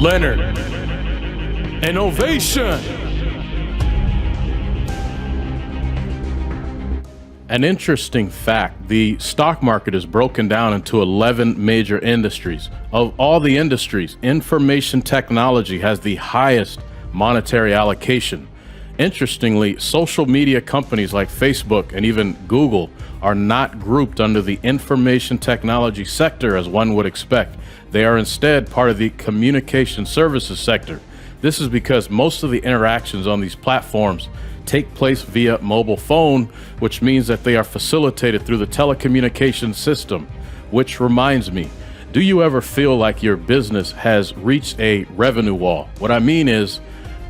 Leonard Innovation. An interesting fact, the stock market is broken down into 11 major industries. Of all the industries, information technology has the highest monetary allocation. Interestingly, social media companies like Facebook and even Google are not grouped under the information technology sector as one would expect. They are instead part of the communication services sector. This is because most of the interactions on these platforms take place via mobile phone, which means that they are facilitated through the telecommunications system. Which reminds me, do you ever feel like your business has reached a revenue wall? What I mean is,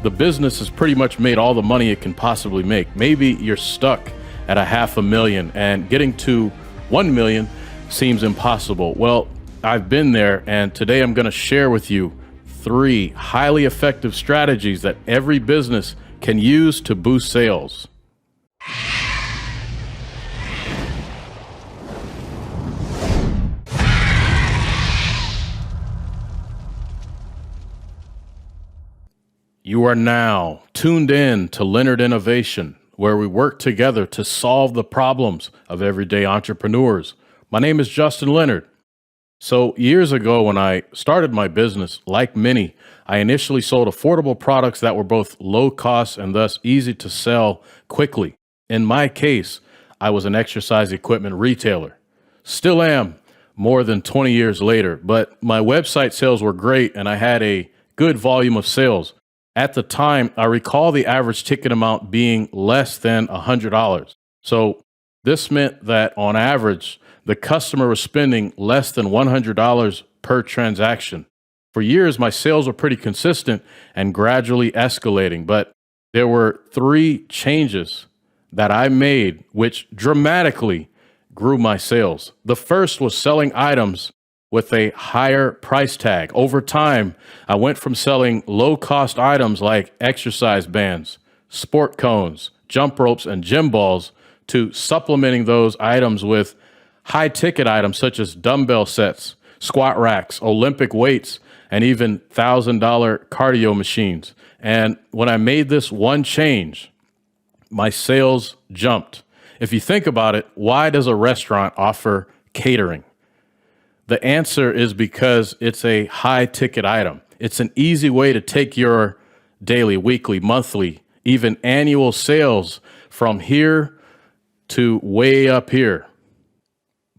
the business has pretty much made all the money it can possibly make. Maybe you're stuck at $500,000 and getting to 1 million seems impossible. Well, I've been there, and today I'm going to share with you 3 highly effective strategies that every business can use to boost sales. You are now tuned in to Leonard Innovation, where we work together to solve the problems of everyday entrepreneurs. My name is Justin Leonard. So years ago, when I started my business, like many, I initially sold affordable products that were both low cost and thus easy to sell quickly. In my case, I was an exercise equipment retailer. Still am more than 20 years later, but my website sales were great and I had a good volume of sales. At the time, I recall the average ticket amount being less than $100. So this meant that on average, the customer was spending less than $100 per transaction. For years, my sales were pretty consistent and gradually escalating, but there were 3 changes that I made which dramatically grew my sales. The first was selling items with a higher price tag. Over time, I went from selling low-cost items like exercise bands, sport cones, jump ropes, and gym balls to supplementing those items with high-ticket items such as dumbbell sets, squat racks, Olympic weights, and even $1,000 cardio machines. And when I made this one change, my sales jumped. If you think about it, why does a restaurant offer catering? The answer is because it's a high-ticket item. It's an easy way to take your daily, weekly, monthly, even annual sales from here to way up here.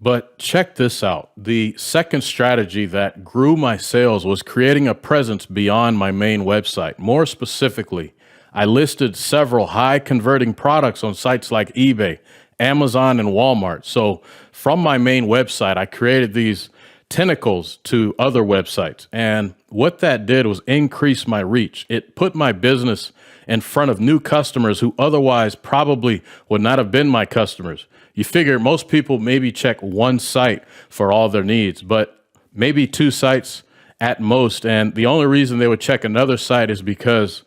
But check this out. The second strategy that grew my sales was creating a presence beyond my main website. More specifically, I listed several high-converting products on sites like eBay, Amazon, and Walmart. So from my main website, I created these tentacles to other websites. And what that did was increase my reach. It put my business in front of new customers who otherwise probably would not have been my customers. You figure most people maybe check one site for all their needs, but maybe 2 sites at most. And the only reason they would check another site is because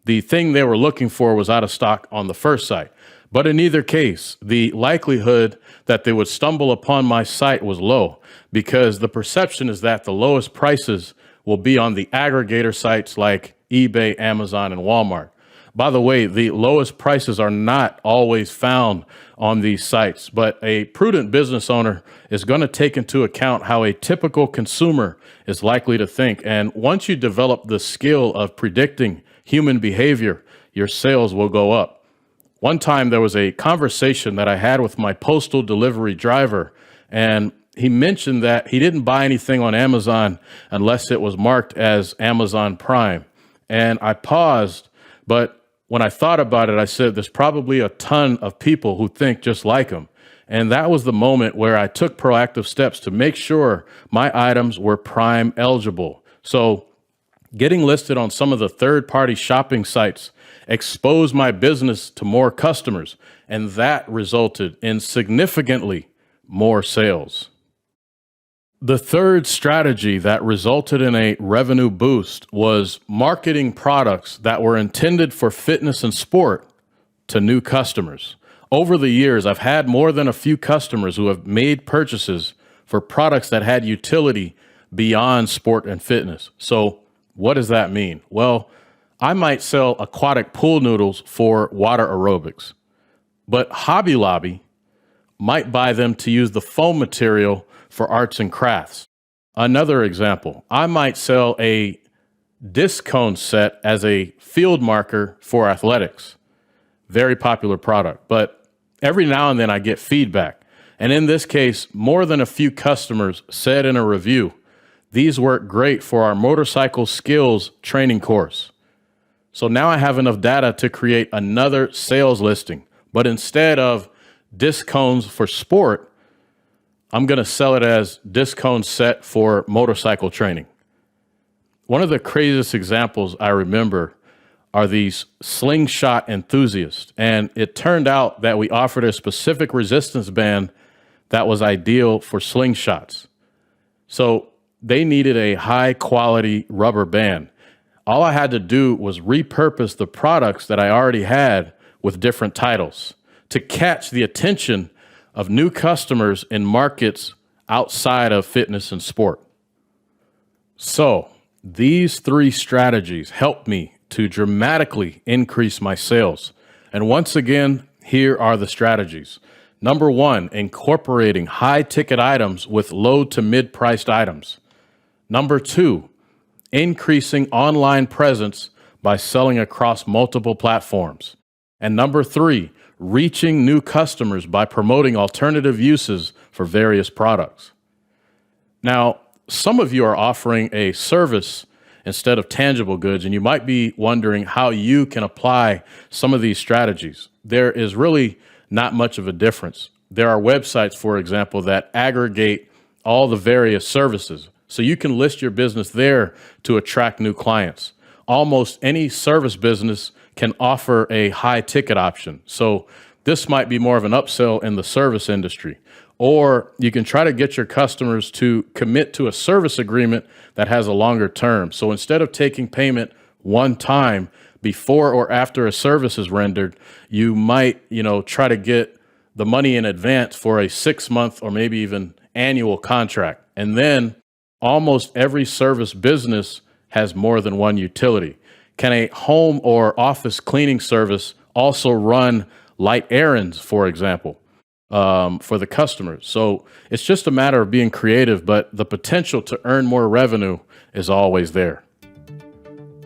the thing they were looking for was out of stock on the first site. But in either case, the likelihood that they would stumble upon my site was low because the perception is that the lowest prices will be on the aggregator sites like eBay, Amazon, and Walmart. By the way, the lowest prices are not always found on these sites, but a prudent business owner is going to take into account how a typical consumer is likely to think. And once you develop the skill of predicting human behavior, your sales will go up. One time there was a conversation that I had with my postal delivery driver, and he mentioned that he didn't buy anything on Amazon unless it was marked as Amazon Prime. And I paused, but when I thought about it, I said, there's probably a ton of people who think just like him. And that was the moment where I took proactive steps to make sure my items were Prime eligible. So getting listed on some of the third-party shopping sites exposed my business to more customers, and that resulted in significantly more sales. The third strategy that resulted in a revenue boost was marketing products that were intended for fitness and sport to new customers. Over the years, I've had more than a few customers who have made purchases for products that had utility beyond sport and fitness. So What does that mean? Well, I might sell aquatic pool noodles for water aerobics, but Hobby Lobby might buy them to use the foam material for arts and crafts. Another example, I might sell a disc cone set as a field marker for athletics. Very popular product, but every now and then I get feedback. And in this case, more than a few customers said in a review, these work great for our motorcycle skills training course. So now I have enough data to create another sales listing, but instead of disc cones for sport, I'm going to sell it as disc cone set for motorcycle training. One of the craziest examples I remember are these slingshot enthusiasts. And it turned out that we offered a specific resistance band that was ideal for slingshots. So they needed a high quality rubber band. All I had to do was repurpose the products that I already had with different titles to catch the attention of new customers in markets outside of fitness and sport. So these three strategies helped me to dramatically increase my sales. And once again, here are the strategies. Number one, incorporating high ticket items with low to mid priced items. Number two, increasing online presence by selling across multiple platforms. And number three, reaching new customers by promoting alternative uses for various products. Now, some of you are offering a service instead of tangible goods, and you might be wondering how you can apply some of these strategies. There is really not much of a difference. There are websites, for example, that aggregate all the various services. So you can list your business there to attract new clients. Almost any service business can offer a high ticket option. So this might be more of an upsell in the service industry. Or you can try to get your customers to commit to a service agreement that has a longer term. So instead of taking payment one time before or after a service is rendered, you might, try to get the money in advance for a 6-month or maybe even annual contract. And then almost every service business has more than one utility. Can a home or office cleaning service also run light errands, for example? For the customers. So it's just a matter of being creative, but the potential to earn more revenue is always there.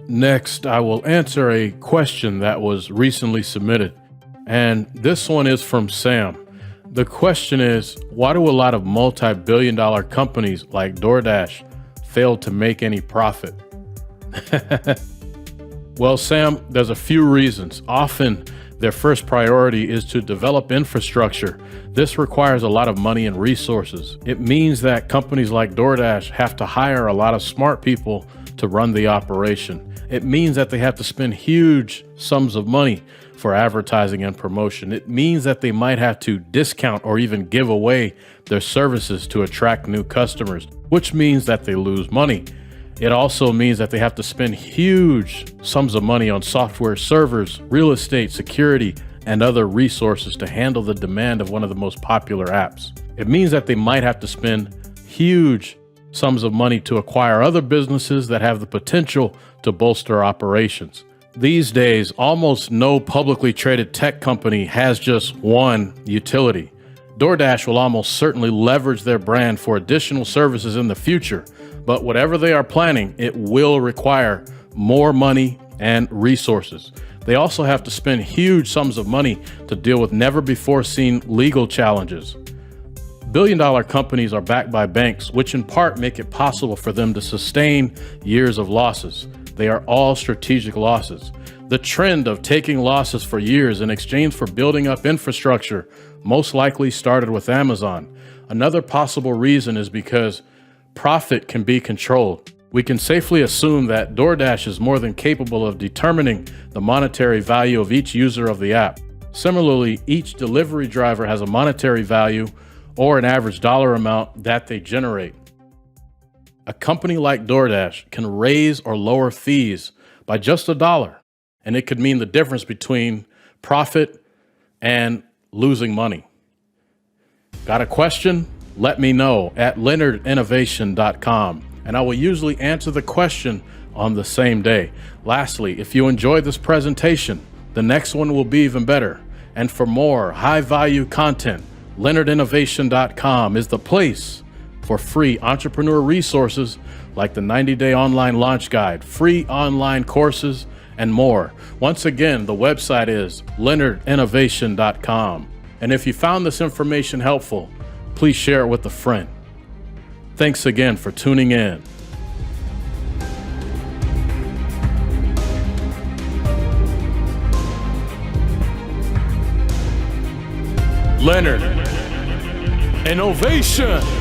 Next, I will answer a question that was recently submitted. And this one is from Sam. The question is, why do a lot of multi-billion-dollar companies like DoorDash fail to make any profit? Well, Sam, there's a few reasons. Often, their first priority is to develop infrastructure. This requires a lot of money and resources. It means that companies like DoorDash have to hire a lot of smart people to run the operation. It means that they have to spend huge sums of money for advertising and promotion. It means that they might have to discount or even give away their services to attract new customers, which means that they lose money. It also means that they have to spend huge sums of money on software servers, real estate, security, and other resources to handle the demand of one of the most popular apps. It means that they might have to spend huge sums of money to acquire other businesses that have the potential to bolster operations. These days, almost no publicly traded tech company has just one utility. DoorDash will almost certainly leverage their brand for additional services in the future, but whatever they are planning, it will require more money and resources. They also have to spend huge sums of money to deal with never-before-seen legal challenges. Billion-dollar companies are backed by banks, which in part make it possible for them to sustain years of losses. They are all strategic losses. The trend of taking losses for years in exchange for building up infrastructure most likely started with Amazon. Another possible reason is because profit can be controlled. We can safely assume that DoorDash is more than capable of determining the monetary value of each user of the app. Similarly, each delivery driver has a monetary value or an average dollar amount that they generate. A company like DoorDash can raise or lower fees by just $1, and it could mean the difference between profit and losing money. Got a question? Let me know at leonardinnovation.com, and I will usually answer the question on the same day. Lastly, if you enjoyed this presentation, the next one will be even better. And for more high-value content, LeonardInnovation.com is the place for free entrepreneur resources like the 90-day online launch guide, free online courses, and more. Once again, the website is LeonardInnovation.com. And if you found this information helpful, please share it with a friend. Thanks again for tuning in. Leonard Innovation.